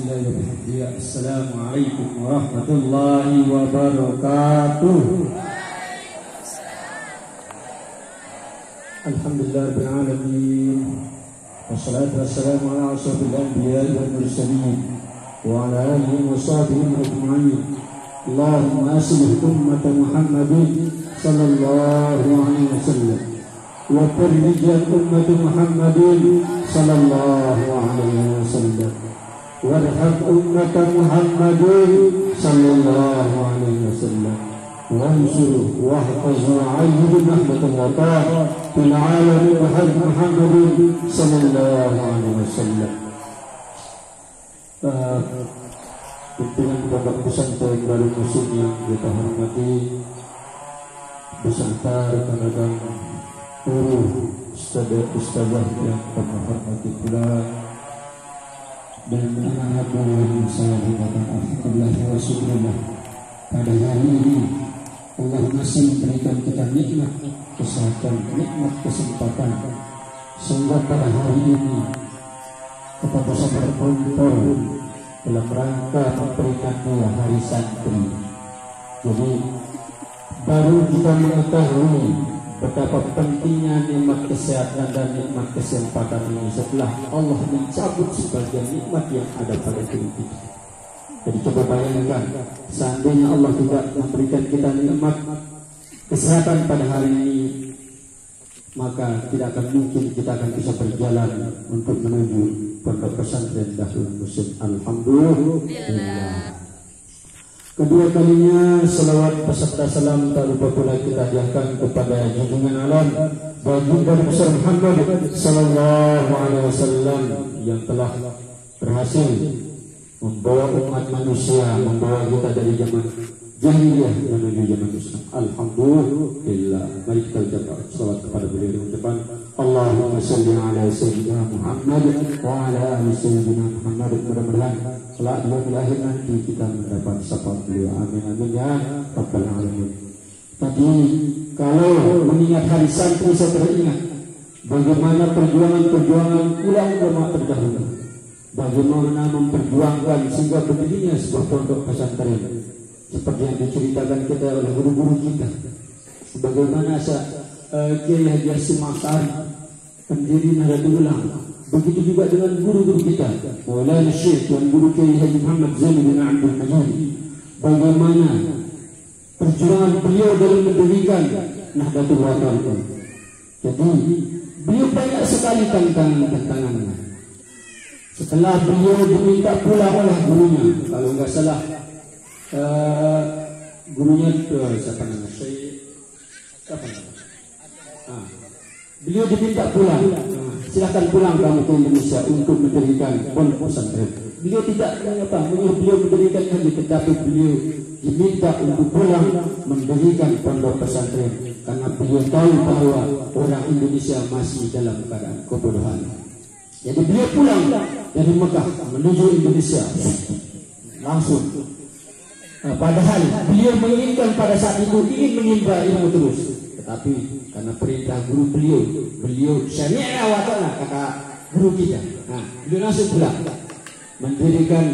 Bismillahirrahmanirrahim. Assalamualaikum warahmatullahi wabarakatuh. Alhamdulillahirabbil alamin. Wassalatu wassalamu ala asyrafil anbiya'i wal mursalin wa ala alihi wa sahbihi ajma'in. Allahumma aslih ummata Muhammadin sallallahu alaihi wasallam wa farrij ummata Muhammadin sallallahu alaihi wasallam. Warham ummata Muhammadin sallallahu alaihi wasallam. Wansur wahfazhu ayyuhu rahmatullah fil alamin Muhammadin sallallahu alaihi wasallam. Pimpinan Pondok Pesantren Darul Musim yang kita hormati, beserta rekan-rekan guru, ustadzah yang kami hormati pula, dan anak-anak yang saya hormati. Alhamdulillah wa syukurlah, pada hari ini Allah masih memberikan kita nikmat kesehatan, nikmat kesempatan, sehingga pada hari ini kita bisa berkumpul dalam rangka memperingati hari santri. Jadi baru kita mengetahui betapa pentingnya nikmat kesehatan dan nikmat kesempatan ini setelah Allah mencabut sebagian nikmat yang ada pada diri kita. Jadi coba bayangkan, seandainya Allah tidak memberikan kita nikmat kesehatan pada hari ini, maka tidak akan mungkin kita akan bisa berjalan untuk menuju Pondok Pesantren Darul Musim. Alhamdulillah. Kedua kalinya selawat beserta salam tak lupa pula kita hadiahkan kepada junjungan alam baginda besar Muhammad sallallahu alaihi wasallam yang telah berhasil membawa umat manusia, membawa kita dari zaman jahiliyah menuju zaman Islam. Alhamdulillah. Mari kita ucapkan salawat kepada beliau dengan ucapan Allahumma shalli ala sayyidina Muhammad wa ala ali sayyidina Muhammad. Mudah-mudahan kelak di yaumil akhir nanti kita mendapat syafaat beliau. Amin amin ya rabbal alamin. Tadi kalau mengingat hari santri, saya teringat bagaimana perjuangan ulama terdahulu, bagaimana memperjuangkan sehingga berdirinya sebuah pondok pesantren seperti yang diceritakan kita oleh guru-guru kita. Bagaimana Kiai Haji Hasyim Ash'ari pendiri Nahdlatul Ulama, begitu juga dengan guru-guru kita Maulana Syekh dan guru Kiai Haji Muhammad Zain bin Abdul Majid. Bagaimana perjuangan beliau dalam mendirikan Nahdlatul Ulama. Jadi beliau banyak sekali tantangannya. Setelah beliau diminta pulang oleh gurunya, kalau nggak salah gurunya itu siapa namanya? Siapa namanya? Beliau diminta pulang. Silakan pulang kamu ke Indonesia untuk mendirikan pondok pesantren. Beliau tidak menyuruh beliau mendirikan lagi, tetapi beliau diminta untuk pulang mendirikan pondok pesantren karena beliau tahu bahwa orang Indonesia masih dalam keadaan kebodohan. Jadi beliau pulang dari Mekah menuju Indonesia langsung. Padahal beliau menginginkan pada saat itu ingin menimba ilmu terus, tetapi karena perintah guru beliau syari'na wa ta'ala kata guru kita. Beliau langsung pulang mendirikan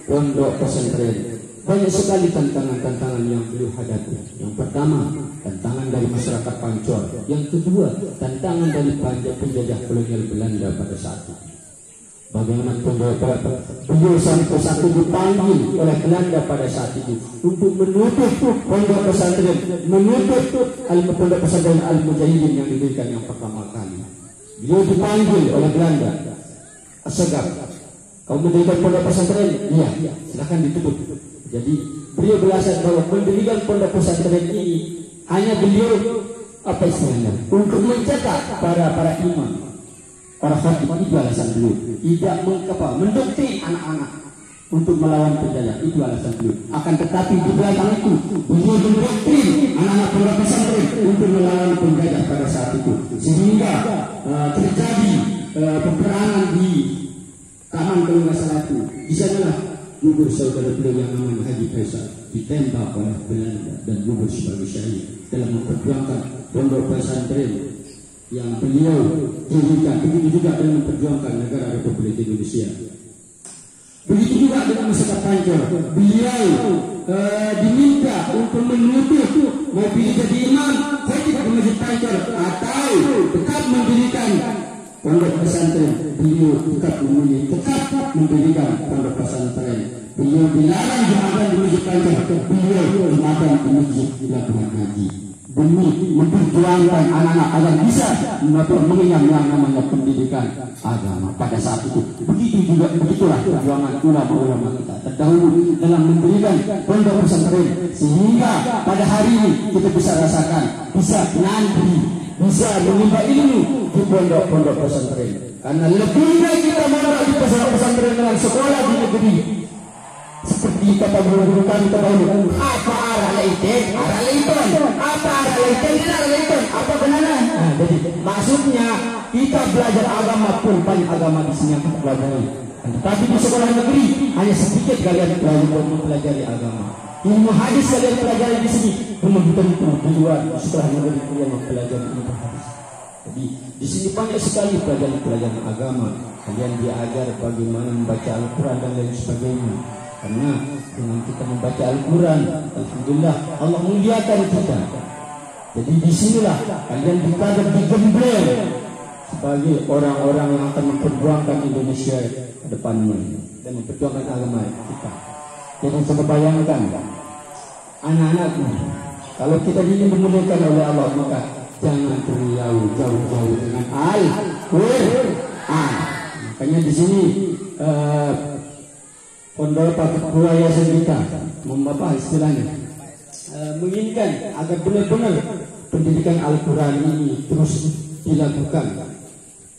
pondok pesantren. Banyak sekali tantangan-tantangan yang beliau hadapi. Yang pertama, tantangan dari masyarakat Pancor. Yang kedua, tantangan dari penjajah kolonial Belanda pada saat itu. Bagaimana beliau satu dipanggil oleh Belanda pada saat itu untuk menutup pondok pesantren, menutup pondok pesantren Al-Mujahidin yang didirikan yang pertama kali. Beliau dipanggil oleh Belanda, Assegaf, kau mendirikan pondok pesantren? Iya, silakan ditutup. Jadi beliau beralasan bahwa mendirikan pondok pesantren ini hanya beliau untuk mencetak para imam, para khatib. Itu alasan beliau. Tidak mendoktrin anak-anak untuk melawan penjajah. Itu alasan beliau. Akan tetapi di belakang itu beliau mendoktrin anak-anak pondok pesantren untuk melawan penjajah pada saat itu, sehingga terjadi peperangan di Taman kalau nggak salah itu. Di sanalah gugur saudara beliau yang namanya Haji Faisal ditembak oleh Belanda dan gugur sebagai syahid dalam memperjuangkan pondok pesantren yang beliau dirikan. Begitu juga dalam memperjuangkan negara Republik Indonesia. Begitu juga dengan Ustaz Pancor. Beliau diminta untuk menutup mau pilih jadi imam khotib di Masjid Pancor atau tetap mendirikan pondok pesantren. Beliau tetap memilih tetap mendirikan pondok pesantren. Beliau dilarang jumatan di Masjid Pancor. Beliau jumatan di Masjid Labuhan Haji demi memperjuangkan anak-anak agar bisa mengenyam yang namanya pendidikan agama pada saat itu. Begitulah perjuangan ulama-ulama kita terdahulu dalam mendirikan pondok pesantren, sehingga pada hari ini kita bisa rasakan, bisa nanti, bisa menimba ilmu di pondok-pondok pesantren. Karena lebih baik kita mondok di pondok pesantren dengan sekolah di negeri. Seperti kata guru-guru kami terdahulu, apa arah leiton? Arah leiton. Apa arah leiton? Tidak arah leiton. Apa benaran? Nah, jadi maksudnya kita belajar agama pun banyak agama di sini yang kita pelajari. Tapi di sekolah negeri hanya sedikit kalian mempelajari agama. Ilmu hadis kalian pelajari di sini, belum tentu di luar sekolah negeri kalian mempelajari ilmu hadis. Jadi di sini banyak sekali pelajaran agama. Kalian diajar bagaimana membaca Al-Quran dan lain sebagainya. Karena dengan kita membaca Al-Quran, alhamdulillah Allah muliakan kita. Jadi disinilah kalian dikadar digembleng sebagai orang-orang yang akan memperjuangkan Indonesia ke depannya dan memperjuangkan agama kita. Jadi coba bayangkan anak-anakmu, kalau kita ini dimuliakan oleh Allah, maka jangan jauh-jauh dengan Al-Quran. Makanya di sini Pondok Buaya Sendika istilahnya menginginkan agar benar-benar pendidikan Al-Quran ini terus dilakukan.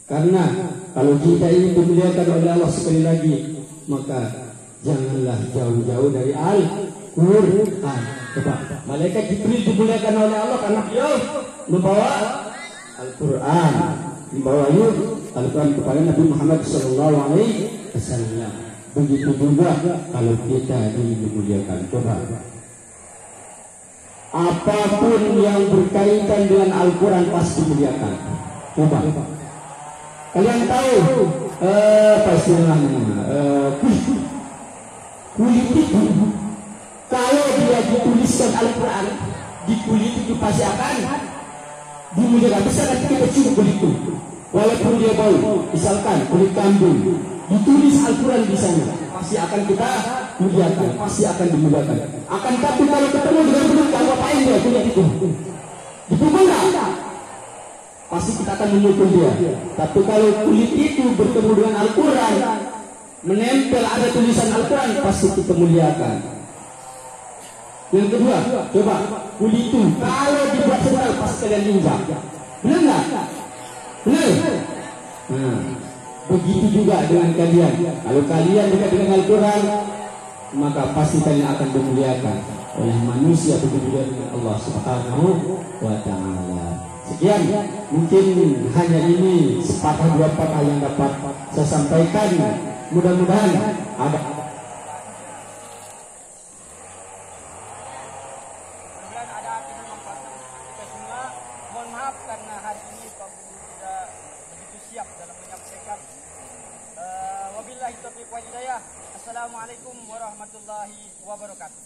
Karena kalau kita ini dimuliakan oleh Allah sekali lagi, maka janganlah jauh-jauh dari Al-Quran. Coba, malaikat Jibril dimuliakan oleh Allah karena beliau membawa Al-Quran, membawa Al-Quran kepada Nabi Muhammad SAW. Begitu juga kalau kita dimuliakan Tuhan. Apapun yang berkaitan dengan Al-Quran pasti dimuliakan. Coba, kalian tahu apa istilahnya? Kulit itu kalau dia dituliskan Al-Quran di kulit itu pasti akan dimuliakan. Misalkan kita cium kulit itu, walaupun dia bau, misalkan kulit kambing, ditulis Al-Quran di sana, pasti akan kita muliakan, pasti akan dimuliakan. Akan tapi kalau ketemu dengan kulit, kalau ngapain dia kulit itu? Dipukul enggak? Pasti kita akan memukul dia. Tapi kalau kulit itu bertemu dengan Al-Quran, menempel ada tulisan Al-Quran, pasti kita muliakan. Yang kedua, coba kulit itu kalau dibuat sendal pasti kalian injak. Benar enggak? Benar. Nah, begitu juga dengan kalian. Kalau kalian dekat dengan Al-Quran, maka pasti kalian akan dimuliakan oleh manusia, begitu juga dengan Allah Subhanahu wa Ta'ala. Sekian, mungkin hanya ini sepatah dua patah yang dapat saya sampaikan. Mudah-mudahan ada mohon maaf karena hari ini Pak Guru tidak begitu siap dalam menyampaikan. Wabillahi taufiq wal hidayah. Assalamualaikum warahmatullahi wabarakatuh.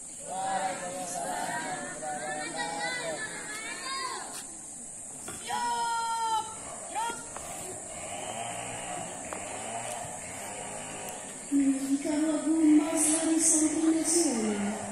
Kalau lagu Mas Hari Santri Nasional